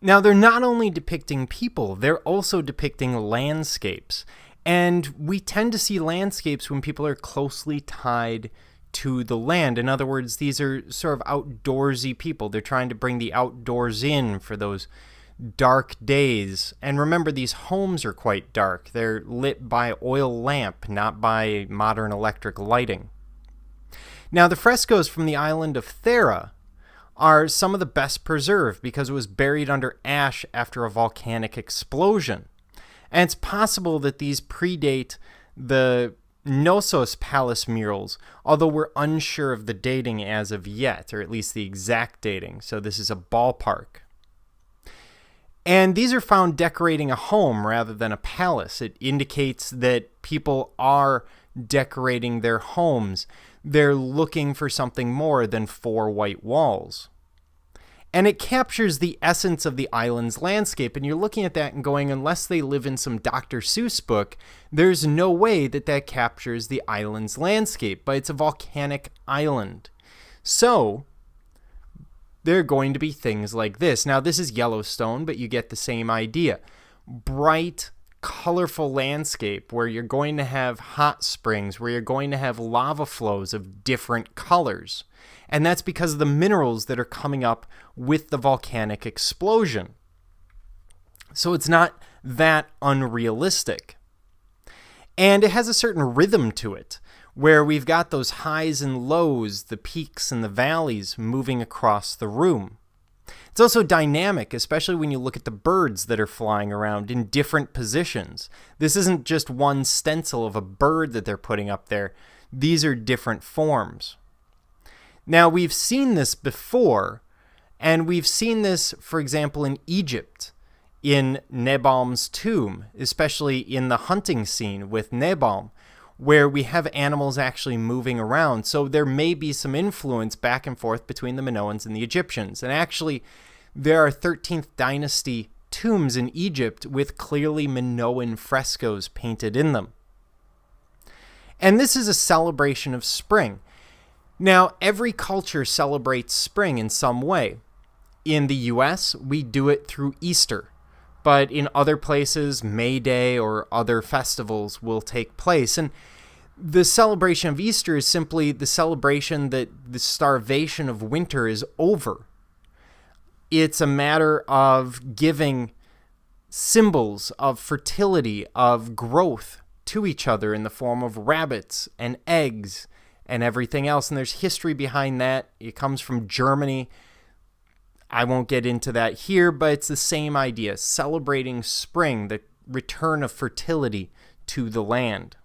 Now, they're not only depicting people, they're also depicting landscapes. And we tend to see landscapes when people are closely tied to the land. In other words, these are sort of outdoorsy people. They're trying to bring the outdoors in for those dark days. And remember, these homes are quite dark. They're lit by oil lamp, not by modern electric lighting. Now, the frescoes from the island of Thera are some of the best preserved because it was buried under ash after a volcanic explosion. And it's possible that these predate the Knossos Palace murals, although we're unsure of the dating as of yet, or at least the exact dating, so this is a ballpark. And these are found decorating a home rather than a palace. It indicates that people are decorating their homes. They're looking for something more than four white walls. And it captures the essence of the island's landscape. And you're looking at that and going, unless they live in some Dr. Seuss book, there's no way that that captures the island's landscape. But it's a volcanic island. So there are going to be things like this. Now, this is Yellowstone, but you get the same idea. Bright, colorful landscape where you're going to have hot springs, where you're going to have lava flows of different colors. And that's because of the minerals that are coming up with the volcanic explosion. So it's not that unrealistic. And it has a certain rhythm to it, where we've got those highs and lows, the peaks and the valleys moving across the room. It's also dynamic, especially when you look at the birds that are flying around in different positions. This isn't just one stencil of a bird that they're putting up there. These are different forms. Now, we've seen this before, and we've seen this, for example, in Egypt, in Nebalm's tomb, especially in the hunting scene with Nebal, where we have animals actually moving around. So there may be some influence back and forth between the Minoans and the Egyptians. And actually, there are 13th dynasty tombs in Egypt with clearly Minoan frescoes painted in them. And this is a celebration of spring. Now, every culture celebrates spring in some way. In the US, we do it through Easter. But in other places, May Day or other festivals will take place. And the celebration of Easter is simply the celebration that the starvation of winter is over. It's a matter of giving symbols of fertility, of growth to each other in the form of rabbits and eggs and everything else. And there's history behind that. It comes from Germany. I won't get into that here, but it's the same idea, celebrating spring, the return of fertility to the land.